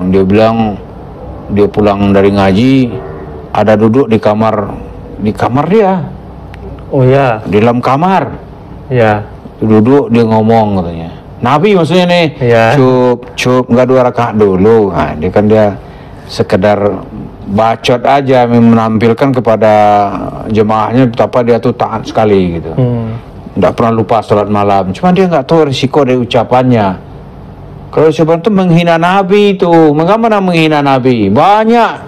Dia bilang dia pulang dari ngaji, ada duduk di kamar dia. Oh ya. Di dalam kamar. Ya. Duduk dia ngomong katanya. Nabi maksudnya nih. Ya. Cup nggak 2 rakaat dulu. Nah, dia sekedar bacot aja menampilkan kepada jemaahnya betapa dia tuh taat sekali gitu. Nggak pernah lupa sholat malam. Cuma dia nggak tahu risiko dari ucapannya. Kalau ucapan itu menghina Nabi itu. Bagaimana menghina Nabi? Banyak.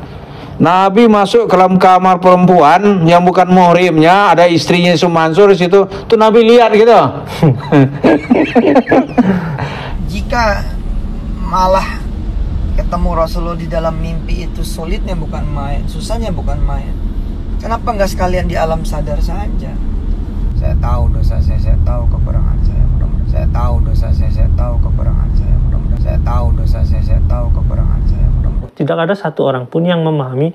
Nabi masuk ke dalam kamar perempuan yang bukan muhrimnya, ada istrinya Yusuf Mansur di situ. Tuh Nabi lihat gitu. Jika malah ketemu Rasulullah di dalam mimpi itu sulitnya bukan main, susahnya bukan main. Kenapa nggak sekalian di alam sadar saja? Saya tahu dosa saya tahu kekurangan saya. Mudah-mudahan saya tahu dosa saya tahu kekurangan saya. Mudah-mudahan saya tahu dosa saya tahu kekurangan saya. Mudah-mudahan. Tidak ada satu orang pun yang memahami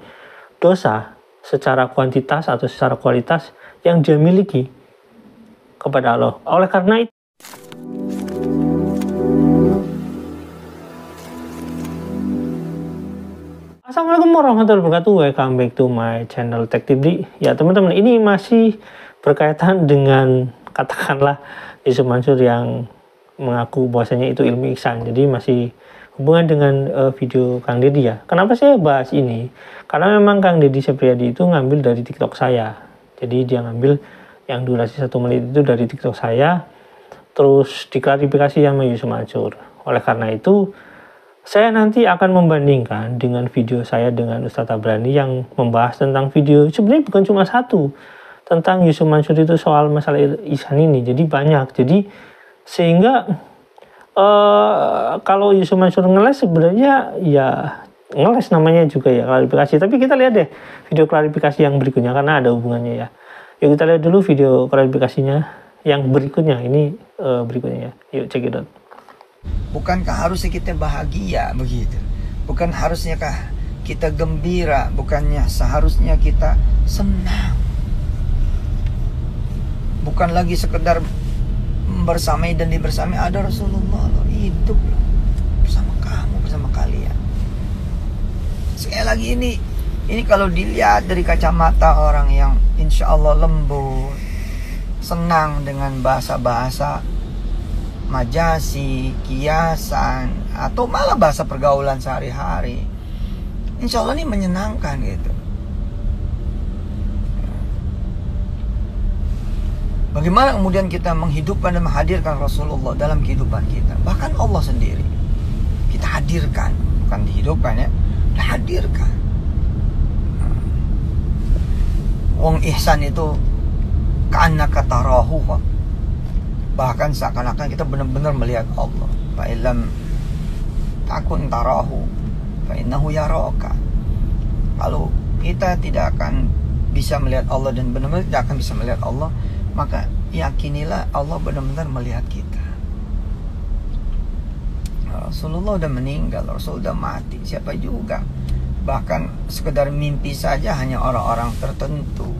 dosa secara kuantitas atau secara kualitas yang dia miliki kepada Allah. Oleh karena itu, Assalamualaikum warahmatullahi wabarakatuh. Welcome back to my channel Tech Tibdi. Ya teman-teman, ini masih berkaitan dengan katakanlah Yusuf Mansur yang mengaku bahwasanya itu ilmu ihsan. Jadi masih hubungan dengan video Kang Deddy ya. Kenapa saya bahas ini? Karena memang Kang Deddy Sepriyadi itu ngambil dari TikTok saya. Jadi dia ngambil yang durasi 1 menit itu dari TikTok saya, terus diklarifikasi sama Yusuf Mansur. Oleh karena itu, saya nanti akan membandingkan dengan video saya dengan Ustadz Tabrani yang membahas tentang video, sebenarnya bukan cuma satu, tentang Yusuf Mansur itu soal masalah ihsan ini. Jadi banyak. Jadi sehingga kalau Yusuf Mansur ngeles sebenarnya ya ngeles namanya juga ya, klarifikasi. Tapi kita lihat deh video klarifikasi yang berikutnya karena ada hubungannya ya. Yuk kita lihat dulu video klarifikasinya yang berikutnya. Ini berikutnya ya. Yuk check it out. Bukankah harusnya kita bahagia begitu? Bukan harusnya kita gembira? Bukannya seharusnya kita senang? Bukan lagi sekedar bersamai dan dibersamai. Ada Rasulullah loh, hidup loh bersama kamu, bersama kalian. Sekali lagi ini kalau dilihat dari kacamata orang yang insya Allah lembut, senang dengan bahasa-bahasa majasi, kiasan, atau malah bahasa pergaulan sehari-hari, insya Allah ini menyenangkan gitu. Bagaimana kemudian kita menghidupkan dan menghadirkan Rasulullah dalam kehidupan kita? Bahkan Allah sendiri kita hadirkan, bukan dihidupkan ya, dihadirkan. Wong ihsan itu ka'annaka tarahu, bahkan seakan-akan kita benar-benar melihat Allah. Fa illam takun tarahu fa innahu yaraka. Kalau kita tidak akan bisa melihat Allah dan benar-benar tidak akan bisa melihat Allah, maka yakinilah Allah benar-benar melihat kita. Rasulullah udah meninggal, Rasul udah mati, siapa juga. Bahkan sekedar mimpi saja hanya orang-orang tertentu,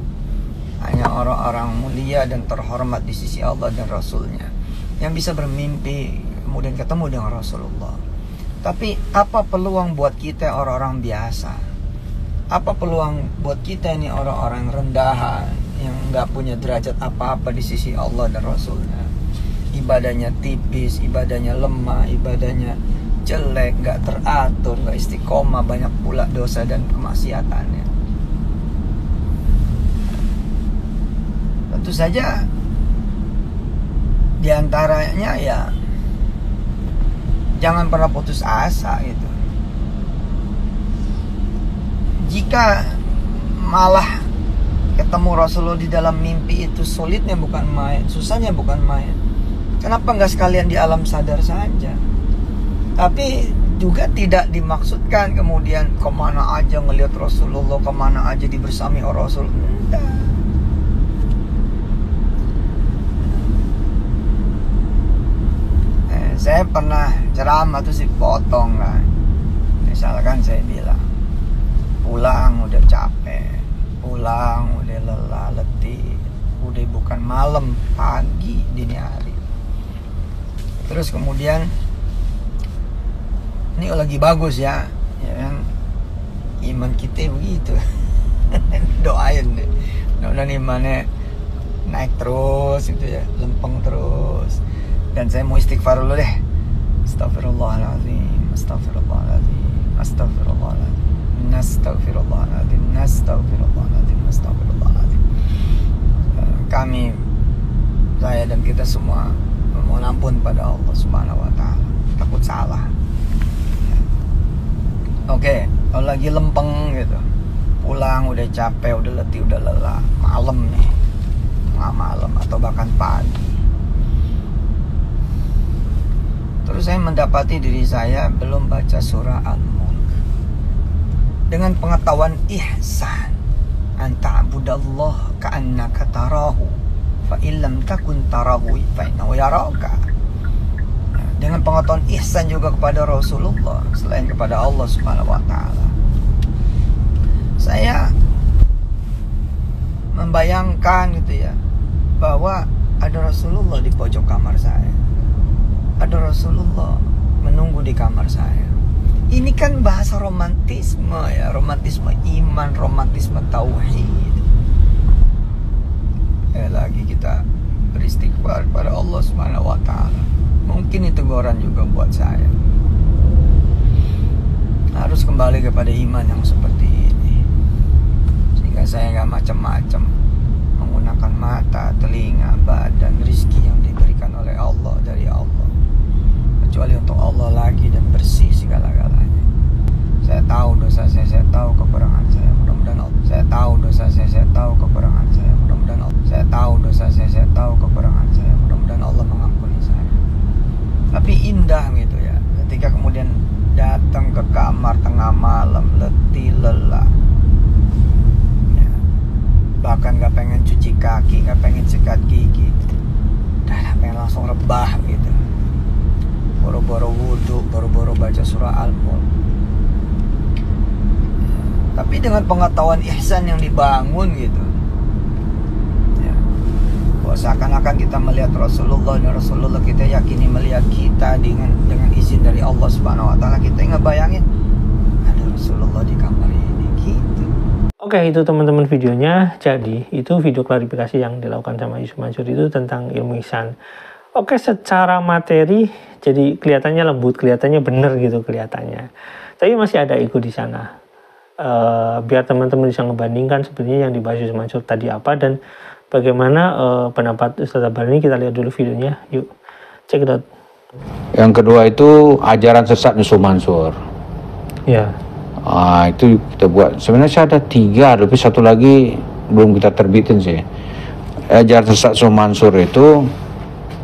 hanya orang-orang mulia dan terhormat di sisi Allah dan Rasulnya yang bisa bermimpi kemudian ketemu dengan Rasulullah. Tapi apa peluang buat kita orang-orang biasa? Apa peluang buat kita ini orang-orang rendahan yang nggak punya derajat apa-apa di sisi Allah dan Rasulnya? Ibadahnya tipis, ibadahnya lemah, ibadahnya jelek, nggak teratur, nggak istiqomah, banyak pula dosa dan kemaksiatannya. Tentu saja diantaranya ya jangan pernah putus asa gitu. Jika malah ketemu Rasulullah di dalam mimpi itu sulitnya bukan main, susahnya bukan main. Kenapa nggak sekalian di alam sadar saja? Tapi juga tidak dimaksudkan kemudian kemana aja ngelihat Rasulullah, kemana aja dibersami Rasul. Enggak. Saya pernah ceramah tuh dipotong kan. Misalkan saya bilang, pulang udah capek, pulang udah lelah, letih, udah bukan malam, pagi, dini hari. Terus kemudian ini lagi bagus ya kan, iman kita begitu. Doain deh, mudah-mudahan imannya naik terus gitu ya, lempeng terus. Dan saya mau istighfar dulu deh. Astagfirullahaladzim, astagfirullahaladzim, astagfirullahaladzim, astagfirullahaladzim, astagfirullahaladzim, astagfirullahaladzim. Kami, saya dan kita semua mohon ampun pada Allah Subhanahu wa Ta'ala, takut salah. Oke, kalau lagi lempeng gitu, pulang udah capek, udah letih, udah lelah, malam nih, tengah malam atau bahkan pagi, terus saya mendapati diri saya belum baca surah Al-Mulk. Dengan pengetahuan ihsan, anta'budallah ka'annaka tarahu fa illam takun tarahu fa innahu yaraka. Dengan pengetahuan ihsan juga kepada Rasulullah selain kepada Allah Subhanahu wa Ta'ala, saya membayangkan gitu ya, bahwa ada Rasulullah di pojok kamar saya, ada Rasulullah menunggu di kamar saya. Ini kan bahasa romantisme ya, romantisme iman, romantisme tauhid. Lagi kita beristighfar kepada Allah Subhanahu wa Ta'ala. Mungkin itu teguran juga buat saya. Harus kembali kepada iman yang seperti ini, sehingga saya nggak macam-macam menggunakan mata, telinga, badan, rizki yang diberikan oleh Allah dari Allah, kecuali untuk Allah lagi dan bersih segala-galanya. Saya tahu dosa saya tahu kekurangan saya, mudah-mudahan Allah. Saya tahu dosa saya tahu kekurangan saya, mudah-mudahan Allah. Saya tahu dosa saya tahu kekurangan saya, mudah-mudahan Allah mengampuni saya. Tapi indah gitu ya, ketika kemudian datang ke kamar tengah malam, letih, lelah, ya, bahkan gak pengen cuci kaki, gak pengen sikat gigi, dah pengen langsung rebah gitu, boro-boro wudhu, boro-boro baca surah Al-Mulk. Tapi dengan pengetahuan ihsan yang dibangun gitu ya, bahwa seakan-akan kita melihat Rasulullah, dan Rasulullah kita yakini melihat kita dengan izin dari Allah Subhanahu wa Ta'ala. Kita ngebayangin ada Rasulullah di kamar ini gitu. Oke, itu teman-teman videonya. Jadi itu video klarifikasi yang dilakukan sama Yusuf Mansur itu tentang ilmu ihsan. Oke, secara materi jadi kelihatannya lembut, kelihatannya bener gitu kelihatannya. Tapi masih ada ego di sana. Biar teman-teman bisa ngebandingkan sebenarnya yang dibahas Yusuf Mansur tadi apa dan bagaimana pendapat Ustaz Tabarani. Kita lihat dulu videonya. Yuk, check it out. Yang kedua itu ajaran sesat Yusuf Mansur. Ya. Itu kita buat. Sebenarnya ada 3, tapi satu lagi belum kita terbitin sih. Ajaran sesat Yusuf Mansur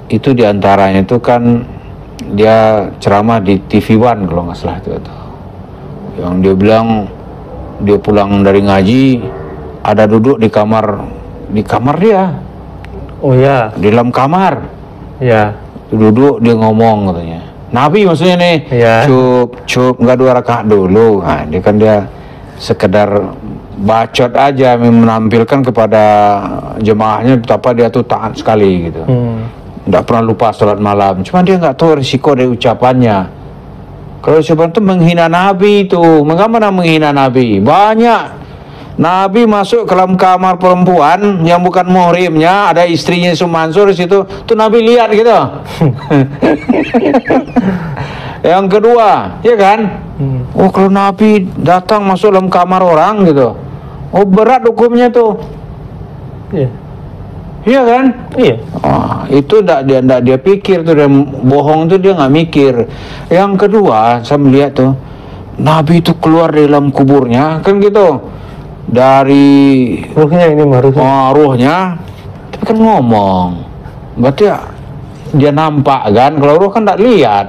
itu diantaranya itu kan dia ceramah di TV One kalau nggak salah itu. Yang dia bilang dia pulang dari ngaji, ada duduk di kamar dia. Oh ya. Di dalam kamar. Ya. Duduk dia ngomong katanya. Nabi maksudnya nih. Ya. Cup nggak 2 rakaat dulu. Nah, dia sekedar bacot aja menampilkan kepada jemaahnya betapa dia tuh taat sekali gitu. Nggak pernah lupa sholat malam. Cuma dia nggak tahu risiko dari ucapannya. Kalau ucapan itu menghina Nabi itu, bagaimana menghina Nabi? Banyak Nabi masuk ke dalam kamar perempuan yang bukan muhrimnya, ada istrinya Yusuf Mansur di situ, tuh Nabi lihat gitu. Yang kedua, ya kan? Oh, kalau Nabi datang masuk dalam kamar orang gitu, oh berat hukumnya tuh. Iya. Iya kan? Iya. Itu ndak dia pikir tuh, dia bohong tuh dia nggak mikir. Yang kedua, saya melihat tuh Nabi itu keluar dari dalam kuburnya kan gitu, dari Ruhnya ini mah ruhnya, tapi kan ngomong. Berarti ya, dia nampak kan? Kalau ruh kan ndak lihat.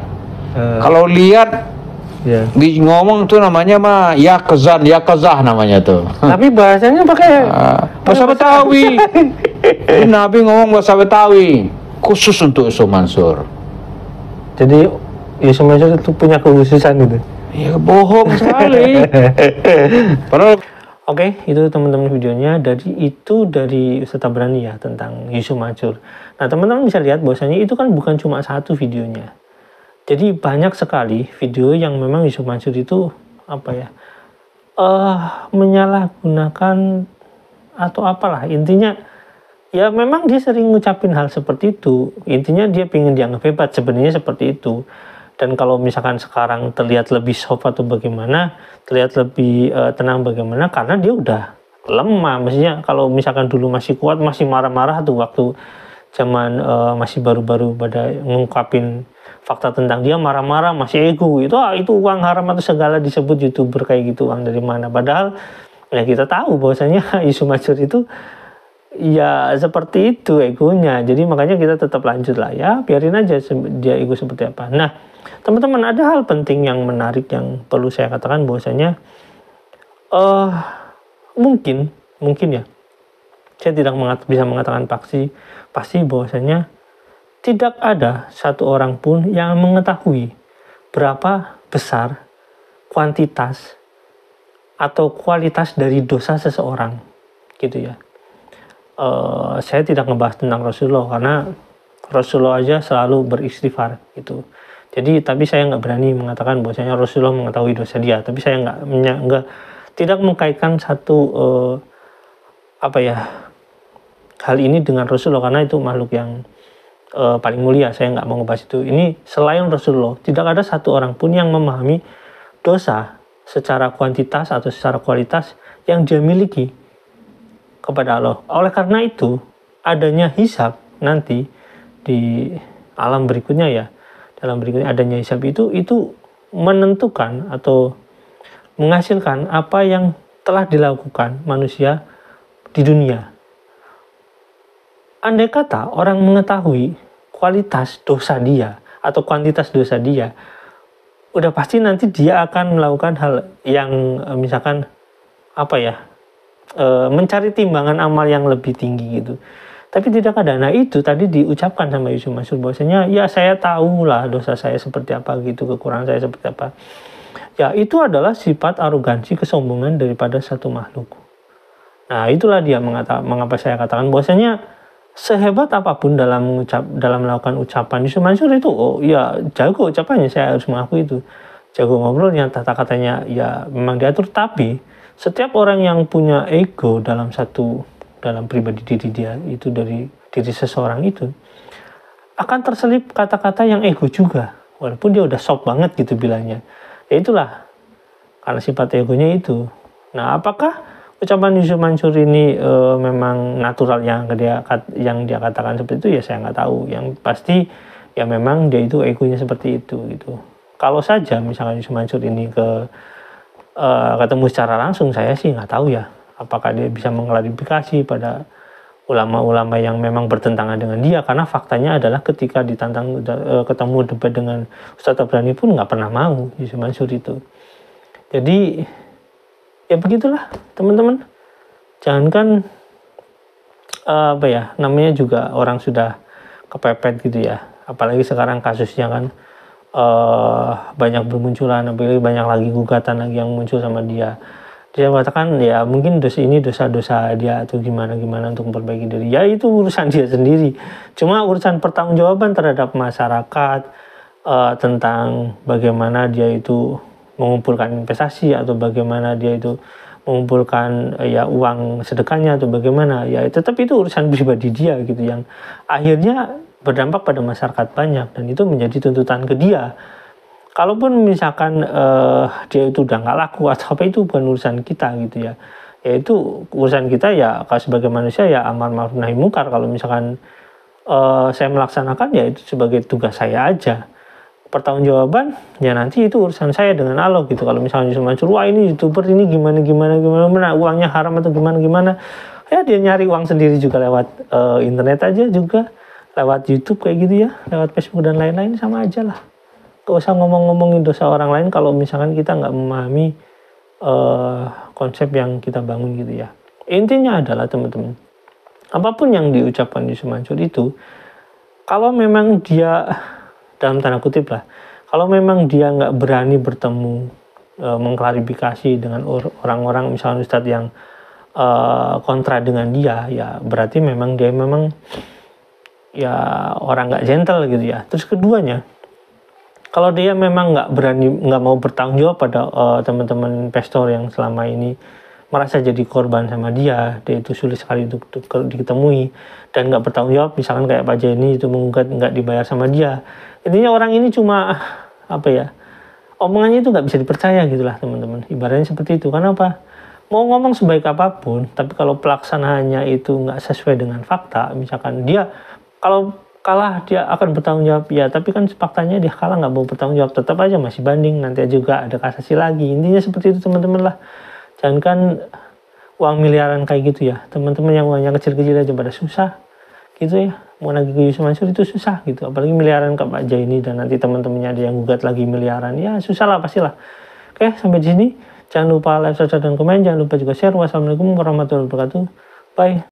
Kalau lihat, ya. Di ngomong tuh namanya mah yakazah namanya tuh. Tapi bahasanya pakai bahasa Betawi. Jadi Nabi ngomong bahasa Betawi khusus untuk Yusuf Mansur. Jadi Yusuf Mansur itu punya kekhususan gitu. Ya bohong sekali. Padahal. Oke, itu teman-teman videonya. Dari Ustaz Tabrani ya tentang Yusuf Mansur. Nah, teman-teman bisa lihat bahwasanya itu kan bukan cuma satu videonya. Jadi banyak sekali video yang memang Yusuf Mansur itu apa ya, menyalahgunakan atau apalah, intinya ya memang dia sering ngucapin hal seperti itu. Intinya dia pengen dianggap hebat, sebenarnya seperti itu. Dan kalau misalkan sekarang terlihat lebih soft atau bagaimana, terlihat lebih tenang bagaimana, karena dia udah lemah. Maksudnya kalau misalkan dulu masih kuat, masih marah-marah tuh waktu zaman masih baru-baru pada ngungkapin fakta tentang dia, marah-marah, masih ego itu uang haram atau segala, disebut YouTuber kayak gitu, uang dari mana. Padahal ya kita tahu bahwasanya Yusuf Mansur itu ya seperti itu egonya. Jadi makanya kita tetap lanjut lah ya, biarin aja dia ego seperti apa. Nah teman-teman, ada hal penting yang menarik yang perlu saya katakan, bahwasanya mungkin ya, saya tidak bisa mengatakan pasti bahwasanya tidak ada satu orang pun yang mengetahui berapa besar kuantitas atau kualitas dari dosa seseorang, gitu ya. Saya tidak ngebahas tentang Rasulullah, karena Rasulullah aja selalu beristighfar gitu. Jadi tapi saya nggak berani mengatakan bahwasanya Rasulullah mengetahui dosa dia. Tapi saya tidak mengkaitkan satu hal ini dengan Rasulullah, karena itu makhluk yang paling mulia. Saya nggak mau ngebahas itu. Ini selain Rasulullah, tidak ada satu orang pun yang memahami dosa secara kuantitas atau secara kualitas yang dia miliki kepada Allah. Oleh karena itu, adanya hisab nanti di alam berikutnya ya, dalam berikutnya adanya hisab itu menentukan atau menghasilkan apa yang telah dilakukan manusia di dunia. Andai kata orang mengetahui kualitas dosa dia atau kuantitas dosa dia, udah pasti nanti dia akan melakukan hal yang misalkan mencari timbangan amal yang lebih tinggi gitu. Tapi tidak ada. Nah itu tadi diucapkan sama Yusuf Mansur bahwasanya ya saya tahu lah dosa saya seperti apa gitu, kekurangan saya seperti apa. Ya itu adalah sifat arogansi, kesombongan daripada satu makhluk. Nah itulah dia mengapa saya katakan bahwasanya sehebat apapun dalam melakukan ucapan, Yusuf Mansur itu jago ucapannya, saya harus mengakui itu. Jago ngobrolnya, tata katanya ya memang diatur. Tapi setiap orang yang punya ego dalam pribadi diri dia, itu dari diri seseorang itu, akan terselip kata-kata yang ego juga, walaupun dia udah soft banget gitu bilangnya. Ya itulah karena sifat egonya itu. Nah apakah ucapan Yusuf Mansur ini memang natural yang dia katakan seperti itu, ya saya nggak tahu. Yang pasti ya memang dia itu egonya seperti itu gitu. Kalau saja misalkan Yusuf Mansur ini ketemu secara langsung, saya sih nggak tahu ya apakah dia bisa mengklarifikasi pada ulama-ulama yang memang bertentangan dengan dia, karena faktanya adalah ketika ketemu debat dengan Ustadz Tabrani pun nggak pernah mau Yusuf Mansur itu. Jadi ya begitulah teman-teman. Jangankan namanya juga orang sudah kepepet gitu ya, apalagi sekarang kasusnya kan banyak bermunculan, apalagi banyak lagi gugatan lagi yang muncul sama dia. Dia mengatakan ya mungkin dosa-dosa dia atau gimana untuk memperbaiki diri, ya itu urusan dia sendiri. Cuma urusan pertanggungjawaban terhadap masyarakat tentang bagaimana dia itu mengumpulkan investasi atau bagaimana dia itu mengumpulkan uang sedekahnya atau bagaimana, ya tetap itu urusan pribadi dia gitu, yang akhirnya berdampak pada masyarakat banyak, dan itu menjadi tuntutan ke dia. Kalaupun misalkan dia itu udah nggak laku atau apa, itu bukan urusan kita gitu ya. Ya itu urusan kita ya, kalau sebagai manusia ya amar ma'ruf nahi mungkar. Kalau misalkan saya melaksanakan ya itu sebagai tugas saya aja. Pertanggungjawaban ya nanti itu urusan saya dengan Allah gitu. Kalau misalnya Yusuf Mansur, wah ini YouTuber ini gimana uangnya haram atau gimana, ya dia nyari uang sendiri juga lewat internet aja juga, lewat YouTube kayak gitu ya, lewat Facebook dan lain-lain, sama aja lah. Gak usah ngomongin dosa orang lain kalau misalkan kita nggak memahami konsep yang kita bangun gitu ya. Intinya adalah teman-teman, apapun yang diucapkan Yusuf Mansur itu, kalau memang dia dalam tanda kutip lah, kalau memang dia nggak berani bertemu mengklarifikasi dengan orang-orang misalnya ustadz yang kontra dengan dia, ya berarti memang dia ya orang nggak gentle gitu ya. Terus keduanya, Kalau dia memang nggak mau bertanggung jawab pada teman-teman investor yang selama ini merasa jadi korban sama dia itu sulit sekali untuk ditemui dan nggak bertanggung jawab, misalkan kayak Pak Jenny itu menggugat nggak dibayar sama dia. Intinya orang ini cuma apa ya, omongannya itu nggak bisa dipercaya gitulah teman-teman. Ibaratnya seperti itu. Karena apa? Mau ngomong sebaik apapun, tapi kalau pelaksanaannya itu nggak sesuai dengan fakta, misalkan dia kalau kalah dia akan bertanggung jawab ya, tapi kan faktanya dia kalah nggak mau bertanggung jawab, tetap aja masih banding, nanti juga ada kasasi lagi. Intinya seperti itu teman-teman lah. Jangan kan uang miliaran kayak gitu ya, teman-teman yang uangnya kecil-kecil aja pada susah gitu ya, mau nagih ke Yusuf Mansur itu susah gitu, apalagi miliaran ke Pak Jaini dan nanti teman-temannya ada yang gugat lagi miliaran, ya susah lah pastilah. Oke, sampai di sini. Jangan lupa like, subscribe, dan komen. Jangan lupa juga share. Wassalamualaikum warahmatullahi wabarakatuh. Bye.